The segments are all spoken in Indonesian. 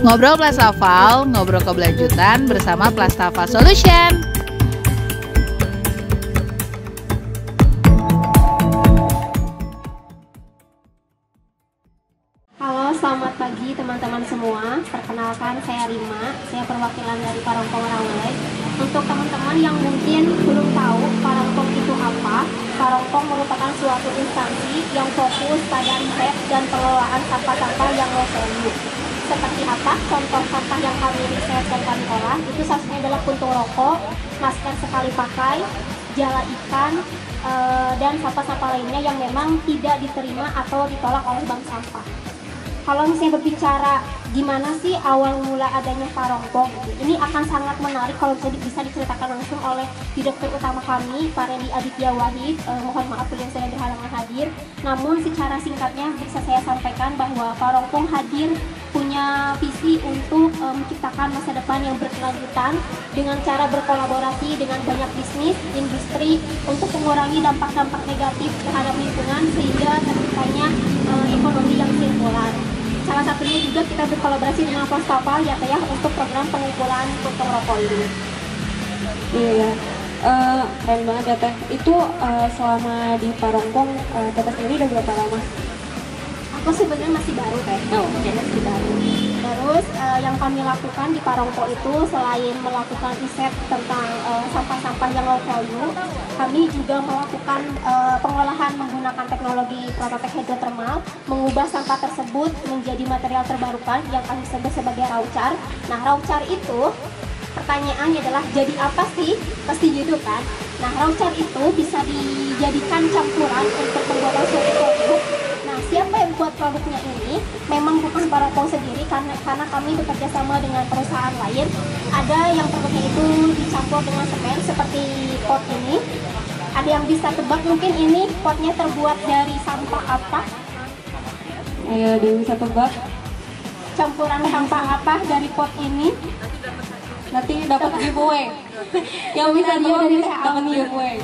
Ngobrol Plastafal, ngobrol keberlanjutan bersama Plastafal Solution. Halo, selamat pagi teman-teman semua. Perkenalkan, saya Rima, saya perwakilan dari Parongpong Rawalai. Untuk teman-teman yang mungkin belum tahu Parongpong itu apa, Parongpong merupakan suatu instansi yang fokus pada riset dan pengelolaan sampah-sampah yang low value. Seperti apa contoh sampah yang kami riset dan kami olah? Itu salah satunya adalah puntung rokok, masker sekali pakai, jala ikan, dan sampah-sampah lainnya yang memang tidak diterima atau ditolak oleh bank sampah. Kalau misalnya berbicara gimana sih awal mula adanya Parongpong, ini akan sangat menarik kalau bisa diceritakan langsung oleh Direktur Utama kami, Pak Randy Aditya Wahid. Mohon maaf beliau sedang berhalangan hadir. Namun secara singkatnya bisa saya sampaikan bahwa Parongpong hadir punya visi untuk menciptakan masa depan yang berkelanjutan dengan cara berkolaborasi dengan banyak bisnis, industri untuk mengurangi dampak-dampak negatif terhadap lingkungan sehingga terciptanya ekonomi yang sirkular. Salah satunya juga kita berkolaborasi dengan Plastafal ya Teh untuk program pengumpulan puntung rokok ini. Iya, keren banget ya Teh. Itu selama di Parongpong Teteh sendiri udah berapa lama? Aku sebenarnya masih baru Teh. Masih baru. Terus yang kami lakukan di Parongpong itu selain melakukan riset tentang sampah-sampah yang low value, kami juga melakukan pengolahan menggunakan teknologi prototek hidrotermal, mengubah sampah tersebut menjadi material terbarukan yang kami sebut sebagai raucar. Nah, raucar itu pertanyaannya adalah jadi apa sih? Pasti gitu kan? Nah, raucar itu bisa dijadikan campuran untuk pembuatan suatu produk. Nah, siapa yang buat produknya ini? Memang bukan Parongpong sendiri karena kami bekerja sama dengan perusahaan lain. Ada yang produknya itu dicampur dengan semen seperti pot ini. Ada yang bisa tebak mungkin ini potnya terbuat dari sampah apa? Ayo, dia bisa tebak. Campuran sampah apa dari pot ini? Nanti dapat giveaway. Yang bisa dia dari dapat giveaway.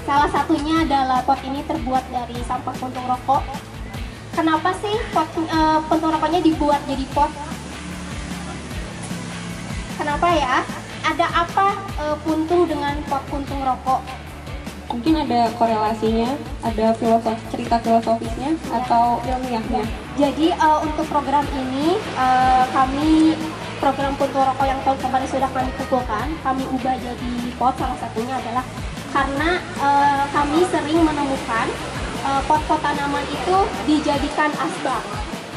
Salah satunya adalah pot ini terbuat dari sampah puntung rokok. Kenapa sih puntung rokoknya dibuat jadi pot? Kenapa ya? Ada apa puntung dengan pot puntung rokok? Mungkin ada korelasinya, ada cerita filosofisnya atau ilmiahnya. Jadi untuk program ini kami program puntung rokok yang tahun kemarin sudah kami kumpulkan, kami ubah jadi pot. Salah satunya adalah karena kami sering menemukan pot-pot tanaman itu dijadikan asbak.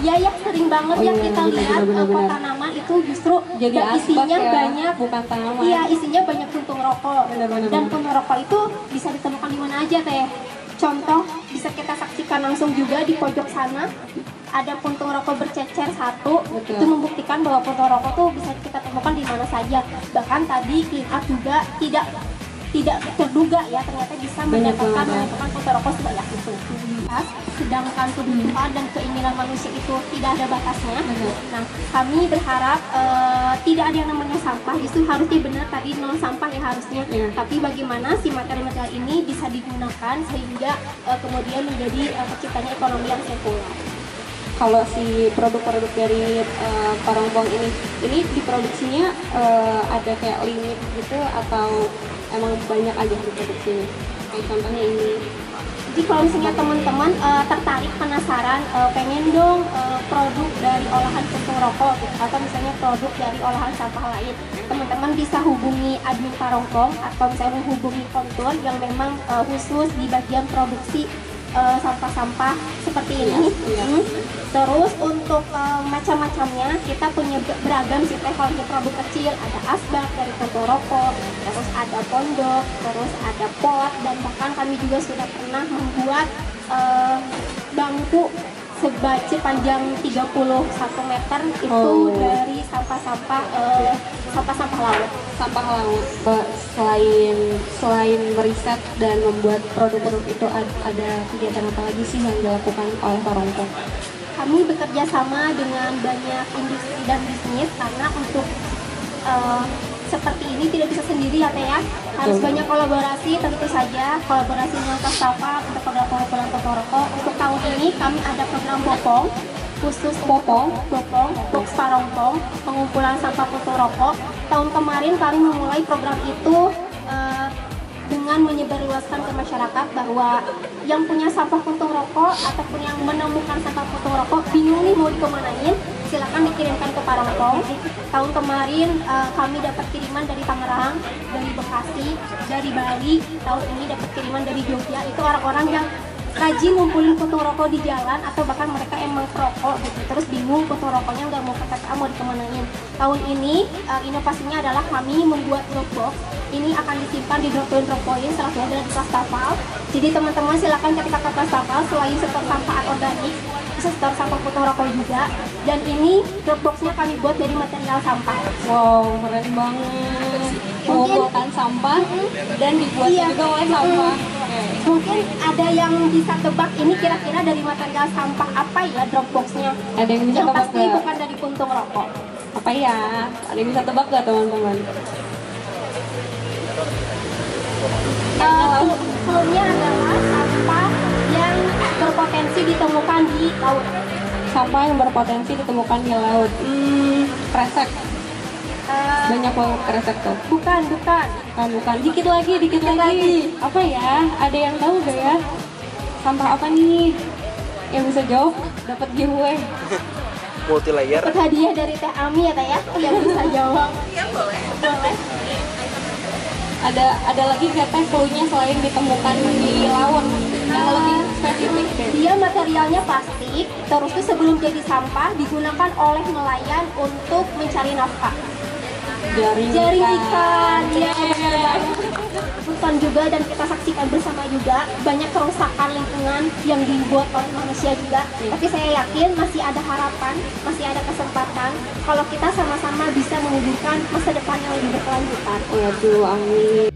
Ya sering banget yang kita lihat pot tanaman itu justru jadi isinya ya, banyak, bukan tanaman. Iya, isinya banyak puntung rokok. Benar. Dan puntung rokok itu bisa ditemukan di mana aja Teh. Contoh bisa kita saksikan langsung juga di pojok sana. Ada puntung rokok bercecer satu. Betul. Itu membuktikan bahwa puntung rokok tuh bisa kita temukan di mana saja. Bahkan tadi kita juga tidak terduga ya ternyata bisa mendapatkan puntung rokok sebanyak itu. Sedangkan kebutuhan dan keinginan manusia itu tidak ada batasnya. Nah, kami berharap tidak ada yang namanya sampah. Justru harusnya benar tadi nol sampah ya harusnya. Tapi bagaimana si material-material ini bisa digunakan sehingga kemudian menjadi terciptanya ekonomi yang sirkular. Kalau si produk-produk dari Parongpong ini diproduksinya ada kayak limit gitu atau emang banyak aja diproduksinya? Kayak contohnya ini. Jadi kalau misalnya teman-teman tertarik, penasaran, pengen dong produk dari olahan puntung rokok gitu, atau misalnya produk dari olahan sampah lain, teman-teman bisa hubungi admin Parongpong atau misalnya menghubungi kontur yang memang khusus di bagian produksi sampah-sampah seperti ini. Terus untuk macam-macamnya kita punya beragam sih Teh. Kalau produk kecil ada asbak dari puntung rokok, terus ada pondok, terus ada pot, dan bahkan kami juga sudah pernah membuat bangku sepanjang 31 meter itu dari sampah-sampah laut. Sampah laut. Selain meriset dan membuat produk-produk itu ada kegiatan apa lagi sih yang dilakukan oleh Parongpong? Kami bekerja sama dengan banyak industri dan bisnis karena untuk seperti ini tidak bisa sendiri ya Teh ya. Harus banyak kolaborasi, tentu saja kolaborasi dengan Plastafal untuk program pengumpulan puntung rokok. Untuk tahun ini kami ada program Bopong. khusus Bopong, box Parompong, pengumpulan sampah puntung rokok. Tahun kemarin kami memulai program itu dengan menyebarluaskan ke masyarakat bahwa yang punya sampah puntung rokok ataupun yang menemukan sampah puntung rokok bingung nih mau dikemanain, silakan dikirimkan ke Parompong. Tahun kemarin kami dapat kiriman dari Tangerang, dari Bekasi, dari Bali. Tahun ini dapat kiriman dari Jogja. Itu orang-orang yang rajin ngumpulin puntung rokok di jalan atau bahkan mereka emang perokok gitu, terus bingung puntung rokoknya nggak mau ke TPA mau dikemanain. Tahun ini inovasinya adalah kami membuat Dropbox. Ini akan disimpan di drop point salah satunya adalah di Plastafal. Jadi teman-teman silakan ketika ke Plastafal selain setor sampah organik bisa setor sampah puntung rokok juga. Dan ini Dropboxnya kami buat dari material sampah. Wow, keren banget. Mengumpulkan sampah dan dibuat juga oleh sampah. Mungkin ada yang bisa tebak ini kira-kira dari material sampah apa ya Dropboxnya? Ada yang bisa Yang tebak pasti nggak? bukan dari puntung rokok. Apa ya? Ada yang bisa tebak nggak teman-teman? Cluenya adalah sampah yang berpotensi ditemukan di laut. Sampah yang berpotensi ditemukan di laut. Kresek. Banyak banget kresek tuh. Bukan. Bukan. Dikit lagi. Apa ya? Ada yang tahu gak ya? Sampah apa nih? Yang bisa jawab dapat giveaway. Multi layer. Dapat hadiah dari Teh Ami ya Teh ya, yang bisa jawab. Iya boleh. Boleh. Ada lagi gak teh cluenya selain ditemukan di laut? Yang lebih spesifik deh. Dia materialnya plastik, terus tuh sebelum jadi sampah digunakan oleh nelayan untuk mencari nafkah. Jaring ikan, ya benar banget. Bukan juga dan kita saksikan bersama juga banyak kerusakan lingkungan yang dibuat oleh manusia juga. Tapi saya yakin masih ada harapan, masih ada kesempatan kalau kita sama-sama bisa mewujudkan masa depan yang lebih berkelanjutan. Waduh, amin.